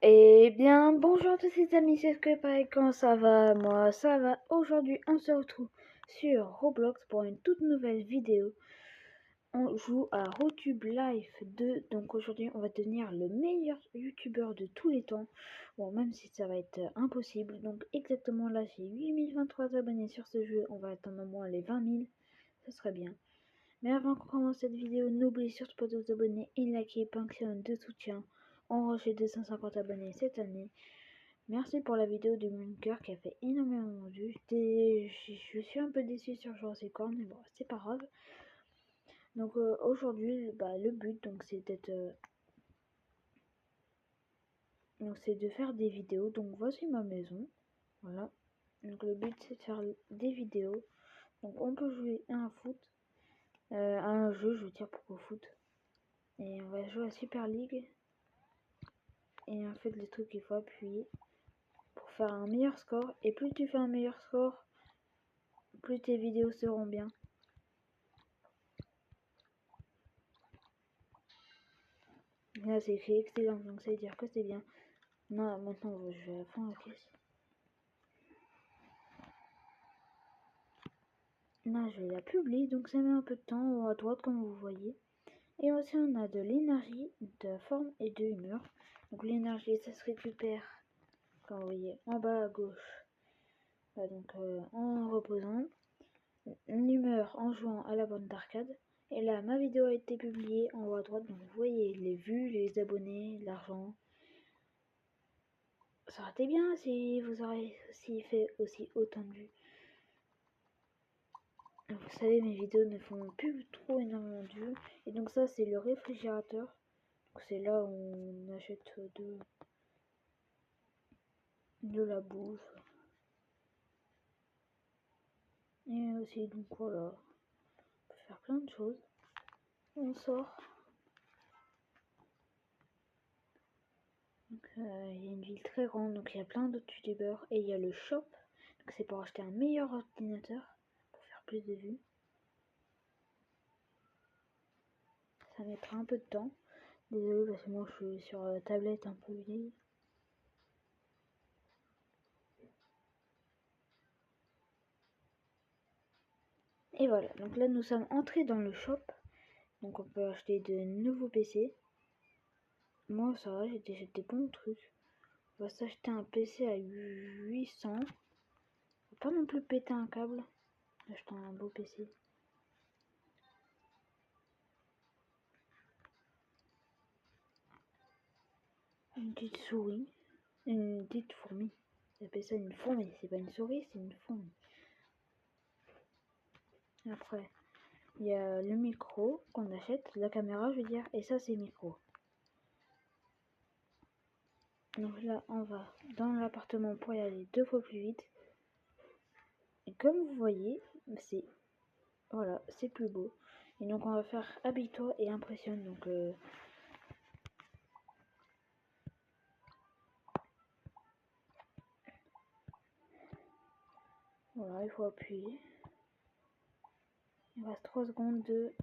Eh bien, bonjour à tous les amis, c'est Skype, comment ça va? Moi, ça va. Aujourd'hui, on se retrouve sur Roblox pour une toute nouvelle vidéo. On joue à Rotube Life 2, donc aujourd'hui, on va devenir le meilleur youtubeur de tous les temps. Bon, même si ça va être impossible. Donc, exactement là, j'ai 8023 abonnés sur ce jeu. On va atteindre au moins les 20 000, ça serait bien. Mais avant qu'on commence cette vidéo, n'oubliez surtout pas de vous abonner et liker, Patreon de soutien. On reçoit 250 abonnés cette année. Merci pour la vidéo de Munker qui a fait énormément de vues. Je suis un peu déçue sur Jurassic World, mais bon, c'est pas grave. Donc aujourd'hui, le but, c'est d'être, c'est de faire des vidéos. Donc voici ma maison, voilà. Donc le but c'est de faire des vidéos. Donc on peut jouer à un foot, à un jeu, je veux dire pour au foot. Et on va jouer à Super League. Et en fait, le truc qu'il faut appuyer pour faire un meilleur score. Et plus tu fais un meilleur score, plus tes vidéos seront bien. Là, c'est écrit excellent, donc ça veut dire que c'est bien. Non, maintenant, je vais à fond la caisse. Là, je vais la publier, donc ça met un peu de temps à droite, comme vous voyez. Et aussi, on a de l'énergie, de la forme et de l'humeur. Donc, l'énergie, ça se récupère, comme vous voyez, en bas à gauche. Là, donc, en reposant. L'humeur en jouant à la bande d'arcade. Et là, ma vidéo a été publiée en haut à droite, donc vous voyez les vues, les abonnés, l'argent. Ça aurait été bien si vous auriez aussi fait aussi autant de vues. Vous savez, mes vidéos ne font plus trop énormément de vues. Et donc ça, c'est le réfrigérateur. C'est là où on achète de la bouffe. Et aussi, donc voilà, on peut faire plein de choses. On sort. Donc il y a une ville très grande, donc il y a plein d'autres youtubeurs. Et il y a le shop, donc c'est pour acheter un meilleur ordinateur, pour faire plus de vues. Ça mettra un peu de temps. Désolé parce que moi je suis sur la tablette un peu vieille. Et voilà, donc là nous sommes entrés dans le shop. Donc on peut acheter de nouveaux PC. Moi ça va, j'ai déjà des bons trucs. On va s'acheter un PC à 800. Faut pas non plus péter un câble. Acheter un beau PC. Une petite souris. Une petite fourmi. J'appelle ça une fourmi. C'est pas une souris, c'est une fourmi. Après, il y a le micro qu'on achète. La caméra, je veux dire. Et ça, c'est le micro. Donc là, on va dans l'appartement pour y aller 2 fois plus vite. Et comme vous voyez, c'est voilà, c'est plus beau. Et donc on va faire habille-toi et impressionne. Donc voilà, il faut appuyer. Il reste 3 secondes de...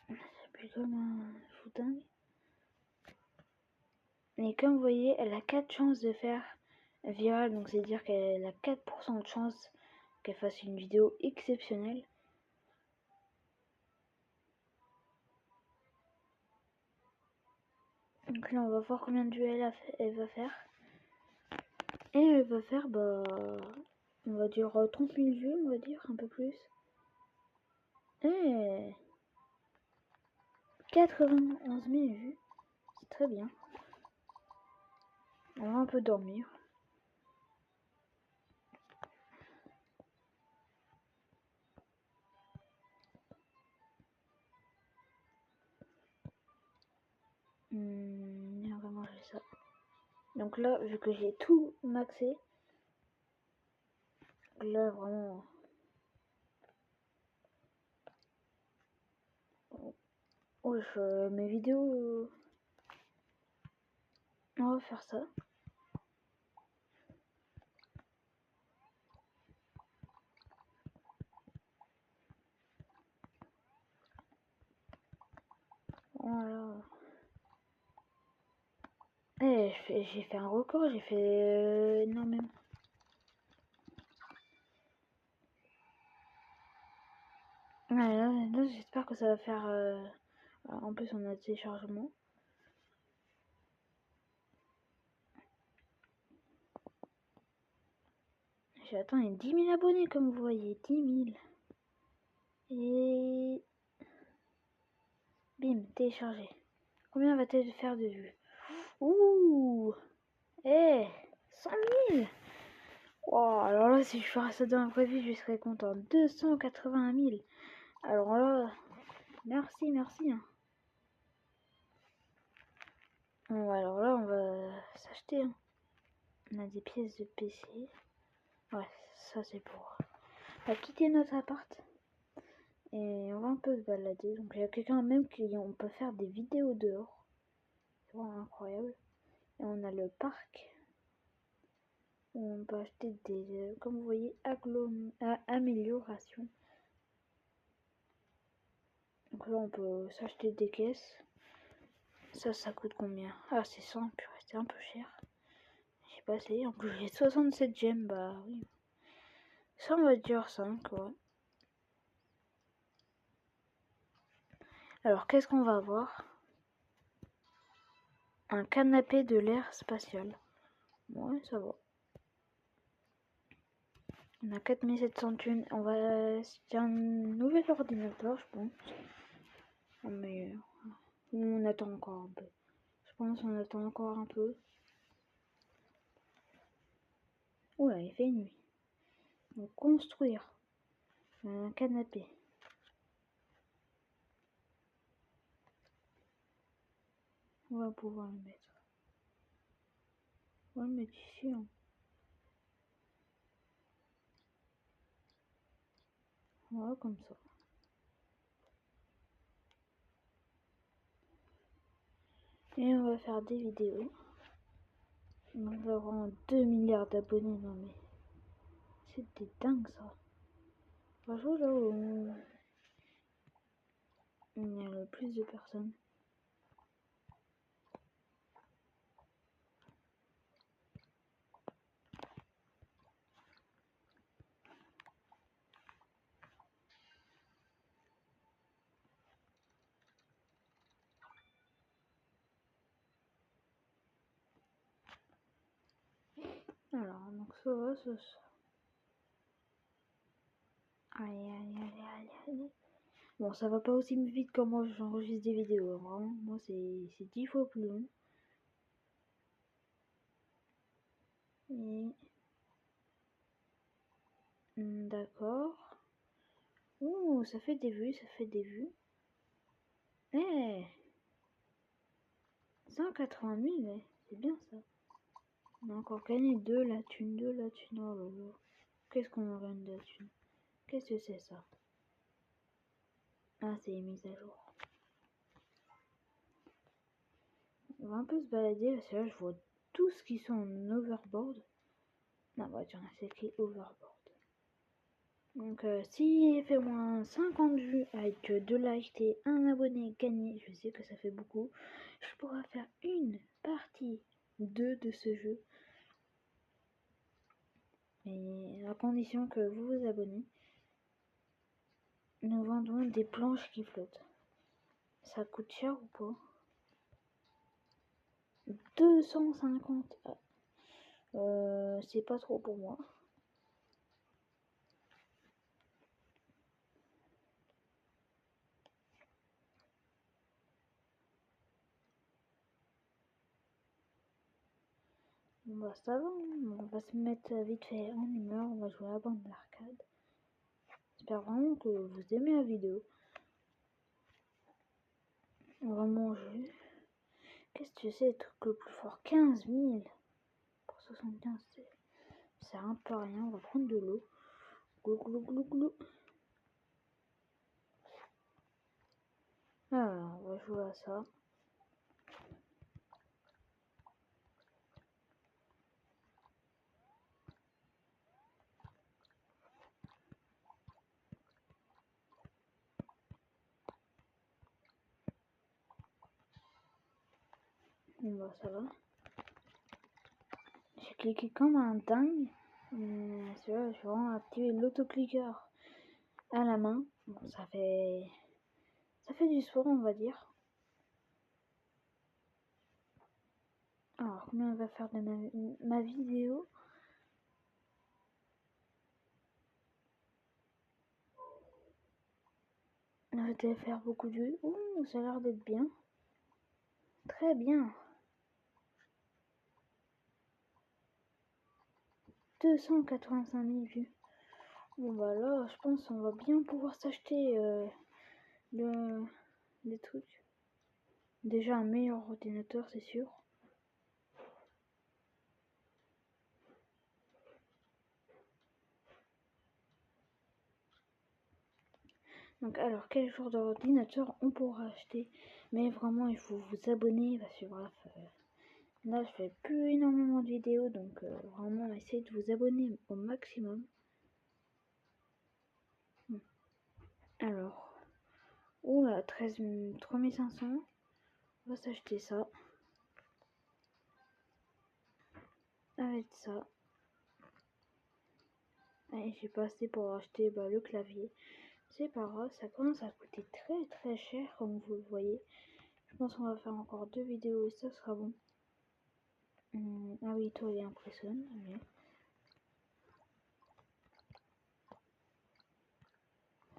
J'appuie comme un fou dingue. Et comme vous voyez, elle a 4 chances de faire viral. Donc c'est à dire qu'elle a 4% de chance qu'elle fasse une vidéo exceptionnelle. Donc là on va voir combien de vues elle va faire. Et elle va faire on va dire 30 000 vues, on va dire, un peu plus. Et 91 000 vues, c'est très bien. On va un peu dormir. On va manger ça. Donc là, vu que j'ai tout maxé, là vraiment... Oh, mes vidéos... On va faire ça. j'ai fait un record, j'ai fait énormément. Ouais, là j'espère que ça va faire... En plus on a téléchargement. J'ai atteint les 10 000 abonnés comme vous voyez, 10 000. Et... bim, téléchargé. Combien va-t-elle faire de vues? Ouh! 100 000! Wow, alors là, si je ferais ça dans la vraie vie, je serais content. 281 000. Alors là, merci. Hein. Bon, alors là, on va s'acheter. Hein. On a des pièces de PC. Ouais, ça c'est pour... On va quitter notre appart. Et on va un peu se balader. Donc il y a quelqu'un même qui... On peut faire des vidéos dehors. C'est vraiment incroyable. Et on a le parc. Où on peut acheter des... comme vous voyez, améliorations. Donc là, on peut s'acheter des caisses. Ça coûte combien? Ah, c'est 100, purée, c'est un peu cher. J'ai pas essayé. En plus, j'ai 67 gemmes, bah oui. Ça, on va dire 5, ouais. Alors, qu'est-ce qu'on va avoir? Un canapé de l'air spatial. Ouais, ça va. On a 4700 thunes. On va acheter un nouvel ordinateur, je pense. Mais on attend encore un peu. Je pense qu'on attend encore un peu. Oula, il fait nuit. Donc, construire un canapé. On va pouvoir le mettre. On va le mettre ici. Hein. Voilà, comme ça. Et on va faire des vidéos. On va avoir 2 milliards d'abonnés. Non mais c'était dingue ça. Franchement là où il y a le plus de personnes. Alors donc ça va, ça. Allez. Bon, ça va pas aussi vite que moi j'enregistre des vidéos. Vraiment, moi c'est 10 fois plus long. Et d'accord. Ouh, ça fait des vues. Eh, 180 000, c'est bien ça. On a encore gagné de la thune. Oh là là. Qu'est-ce qu'on gagne de la thune? Qu'est-ce que c'est ça? Ah, c'est les mises à jour. On va un peu se balader parce que là je vois tous qui sont en overboard. Non, bah tiens, c'est écrit overboard. Donc, si fait moins 50 vues avec 2 likes et 1 abonné gagné, je sais que ça fait beaucoup, je pourrais faire une partie 2 de ce jeu. Et à condition que vous vous abonnez, nous vendons des planches qui flottent. Ça coûte cher ou pas? 250. C'est pas trop pour moi. Bon bah ça va, hein. On va se mettre vite fait en humeur, on va jouer à la bande d'arcade. J'espère vraiment que vous aimez la vidéo. On va manger. Qu'est-ce que c'est le truc le plus fort? 15 000 pour 75, c'est un peu rien. On va prendre de l'eau. Glou. Alors, on va jouer à ça. Bon bah ça va. cliquer comme un dingue. Je vais vraiment activer l'autocliqueur à la main. Bon, ça fait du sport, on va dire. Alors, combien on va faire de ma vidéo? On va faire beaucoup de vues. Ouh, ça a l'air d'être bien. Très bien. 285 000 vues. Bon bah là, je pense qu'on va bien pouvoir s'acheter des trucs. Déjà un meilleur ordinateur, c'est sûr. Donc alors, quel genre d'ordinateur on pourra acheter? Mais vraiment, il faut vous abonner parce que bref, là je fais plus énormément de vidéos, donc vraiment essayez de vous abonner au maximum. Alors, oula, 3500, on va s'acheter ça. Avec ça. Et j'ai pas assez pour acheter le clavier. C'est pas grave, ça commence à coûter très cher comme vous le voyez. Je pense qu'on va faire encore 2 vidéos et ça sera bon. Ah oui, toi il impressionne. Mais...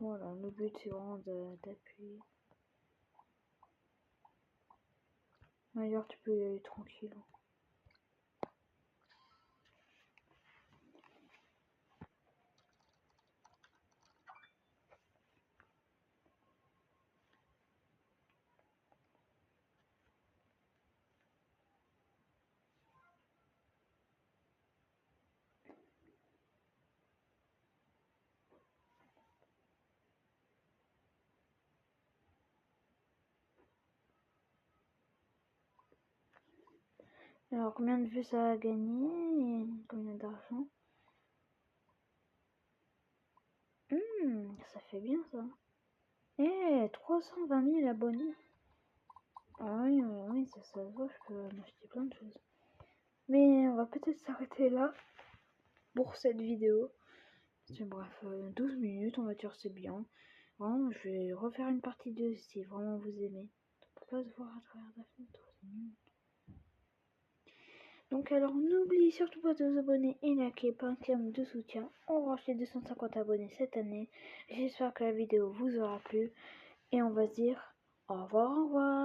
voilà, le but c'est vraiment d'appuyer. D'ailleurs tu peux y aller tranquille. Alors combien de vues ça a gagné et combien d'argent? Ça fait bien ça. 320 000 abonnés. Ah oui, ça se voit, je peux m'acheter plein de choses. Mais on va peut-être s'arrêter là pour cette vidéo. Bref, 12 minutes, on va dire c'est bien. Vraiment, je vais refaire une partie 2 si vraiment vous aimez. On peut pas se voir à travers la fenêtre, c'est nul. Donc alors, n'oubliez surtout pas de vous abonner et liker pour un terme de soutien. On range les 250 abonnés cette année. J'espère que la vidéo vous aura plu. Et on va se dire au revoir, au revoir.